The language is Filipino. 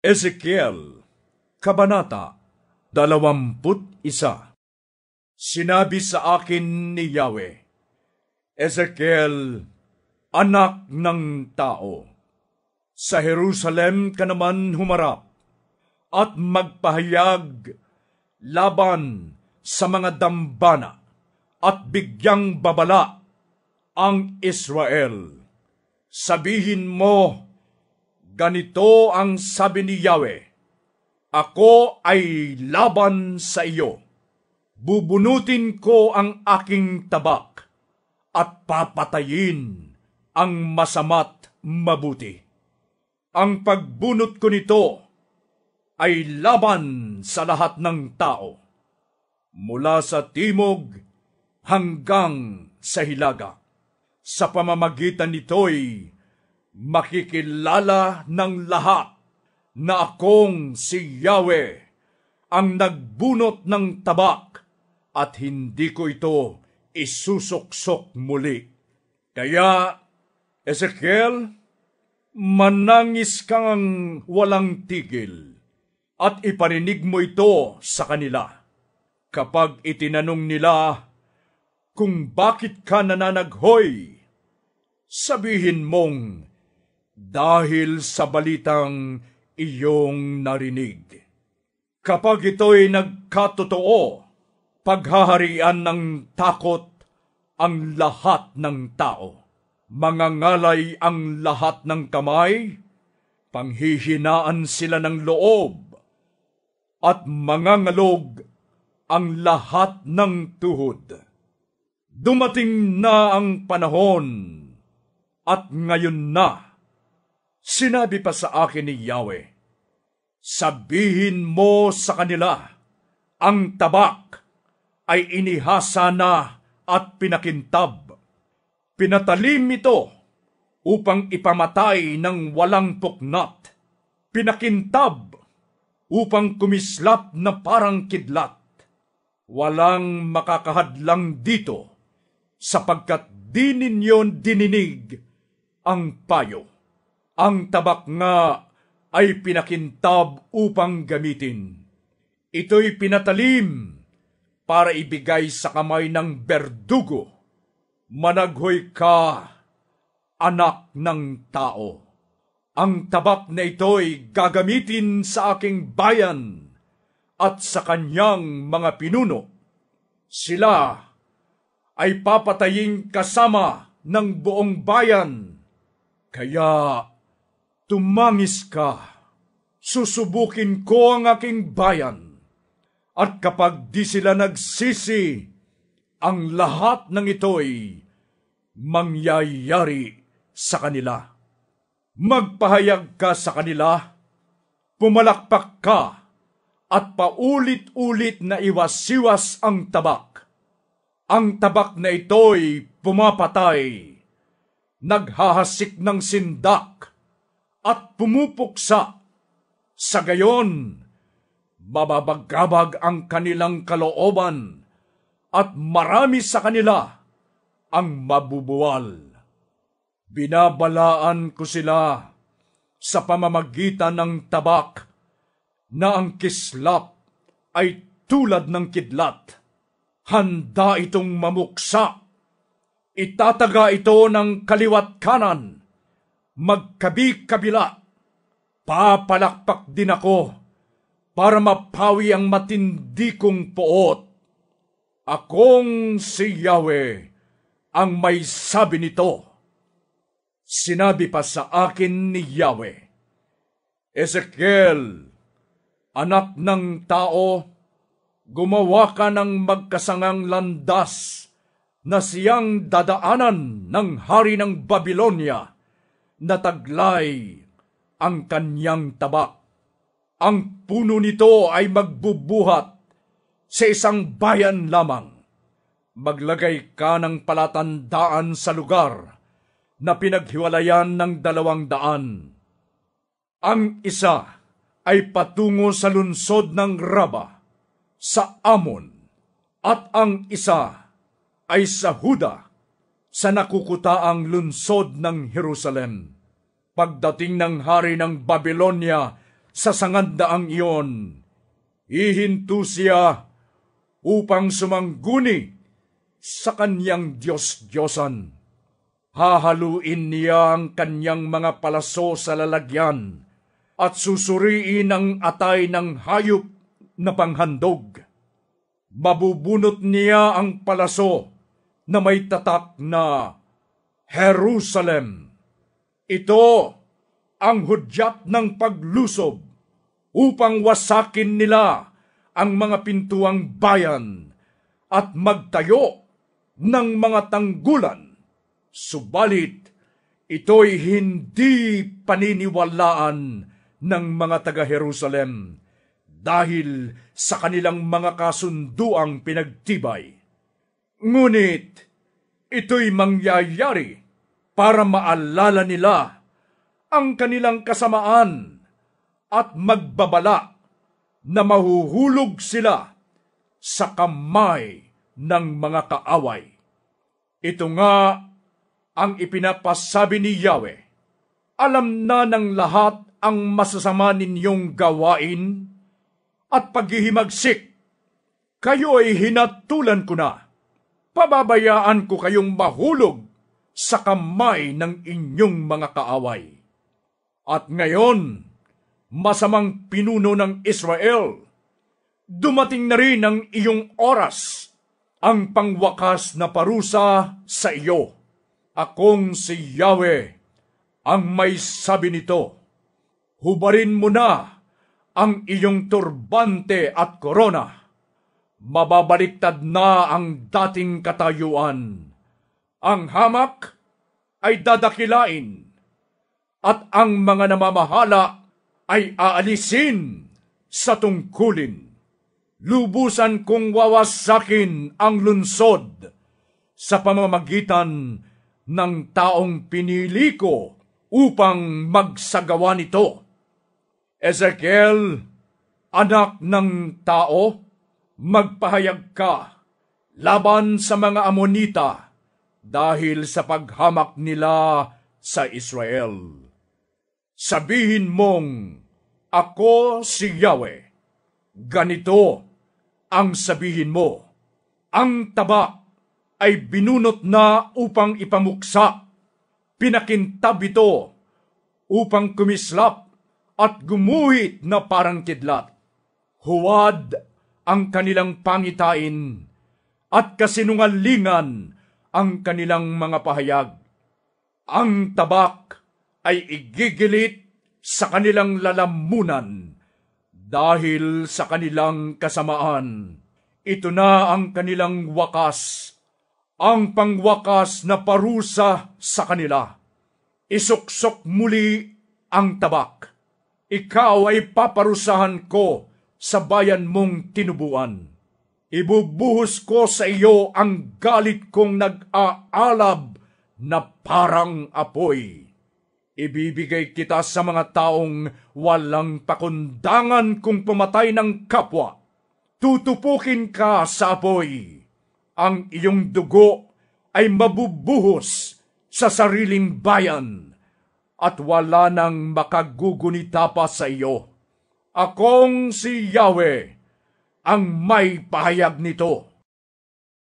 Ezekiel, Kabanata 21. Sinabi sa akin ni Yahweh, Ezekiel, anak ng tao, sa Jerusalem ka naman humarap at magpahayag laban sa mga dambana at bigyang babala ang Israel. Sabihin mo, ganito ang sabi ni Yahweh, ako ay laban sa iyo. Bubunutin ko ang aking tabak at papatayin ang masama't mabuti. Ang pagbunot ko nito ay laban sa lahat ng tao, mula sa timog hanggang sa hilaga. Sa pamamagitan nito'y makikilala ng lahat na akong si Yahweh ang nagbunot ng tabak at hindi ko ito isusuksok muli. Kaya, Ezekiel, manangis kang walang tigil at iparinig mo ito sa kanila. Kapag itinanong nila kung bakit ka nananaghoy, sabihin mong, dahil sa balitang iyong narinig. Kapag ito'y nagkatotoo, paghaharian ng takot ang lahat ng tao. Mangangalay ang lahat ng kamay, panghihinaan sila ng loob, at mangangalog ang lahat ng tuhod. Dumating na ang panahon, at ngayon na. Sinabi pa sa akin ni Yahweh, sabihin mo sa kanila, ang tabak ay inihasa na at pinakintab. Pinatalim ito upang ipamatay ng walang puknat. Pinakintab upang kumislap na parang kidlat. Walang makakahadlang dito sapagkat di ninyo dininig ang payo. Ang tabak nga ay pinakintab upang gamitin. Ito'y pinatalim para ibigay sa kamay ng berdugo. Managhoy ka, anak ng tao. Ang tabak na ito'y gagamitin sa aking bayan at sa kanyang mga pinuno. Sila ay papatayin kasama ng buong bayan. Kaya tumangis ka, susubukin ko ang aking bayan, at kapag di sila nagsisi, ang lahat ng ito'y mangyayari sa kanila. Magpahayag ka sa kanila, pumalakpak ka, at paulit-ulit na iwas-iwas ang tabak. Ang tabak na ito'y pumapatay, naghahasik ng sindak, at pumupuksa. Sa gayon, mababagabag ang kanilang kalooban at marami sa kanila ang mabubuwal. Binabalaan ko sila sa pamamagitan ng tabak na ang kislap ay tulad ng kidlat. Handa itong mamuksa. Itataga ito ng kaliwat kanan, magkabi-kabila. Papalakpak din ako para mapawi ang matindi kong poot. Akong si Yahweh ang may sabi nito. Sinabi pa sa akin ni Yahweh, Ezekiel, anak ng tao, gumawa ka ng magkasangang landas na siyang dadaanan ng hari ng Babylonia na taglay ang kanyang tabak. Ang puno nito ay magbubuhat sa isang bayan lamang. Maglagay ka ng palatandaan sa lugar na pinaghiwalayan ng 200. Ang isa ay patungo sa lungsod ng Raba, sa Amon, at ang isa ay sa Huda, sa nakukutaang lungsod ng Jerusalem. Pagdating ng hari ng Babylonia sa sangandaang iyon. Ihinto siya upang sumangguni sa kanyang Diyos-Diyosan. Hahaluin niya ang kanyang mga palaso sa lalagyan at susuriin ang atay ng hayop na panghandog. Mabubunot niya ang palaso na may tatak na Jerusalem. Ito ang hudyat ng paglusob upang wasakin nila ang mga pintuang bayan at magtayo ng mga tanggulan. Subalit, ito'y hindi paniniwalaan ng mga taga-Jerusalem dahil sa kanilang mga kasunduang pinagtibay. Ngunit, ito'y mangyayari para maalala nila ang kanilang kasamaan at magbabala na mahuhulog sila sa kamay ng mga kaaway. Ito nga ang ipinapasabi ni Yahweh. Alam na ng lahat ang masasama ninyong gawain at paghihimagsik. Kayo ay hinatulan ko na. Pababayaan ko kayong mahulog sa kamay ng inyong mga kaaway. At ngayon, masamang pinuno ng Israel, dumating na rin ang iyong oras, ang pangwakas na parusa sa iyo. Akong si Yahweh ang may sabi nito. Hubarin mo na ang iyong turbante at korona. Mababaliktad na ang dating katayuan. Ang hamak ay dadakilain at ang mga namamahala ay aalisin sa tungkulin. Lubusan kong wawasakin ang lunsod sa pamamagitan ng taong pinili ko upang magsagawa nito. Ezekiel, anak ng tao, magpahayag ka laban sa mga Amonita dahil sa paghamak nila sa Israel. Sabihin mong, ako si Yahweh. Ganito ang sabihin mo, ang taba ay binunot na upang ipamuksa, pinakintab ito upang kumislap at gumuhit na parang kidlat. Huwad ang kanilang pangitain at kasinungalingan ang kanilang mga pahayag. Ang tabak ay igigilit sa kanilang lalamunan dahil sa kanilang kasamaan. Ito na ang kanilang wakas, ang pangwakas na parusa sa kanila. Isuksok muli ang tabak. Ikaw ay paparusahan ko sa bayan mong tinubuan. Ibubuhos ko sa iyo ang galit kong nag-aalab na parang apoy. Ibibigay kita sa mga taong walang pakundangan kung pumatay ng kapwa. Tutupukin ka sa apoy. Ang iyong dugo ay mabubuhos sa sariling bayan at wala nang makagugunita pa sa iyo. Akong si Yahweh ang may pahayag nito.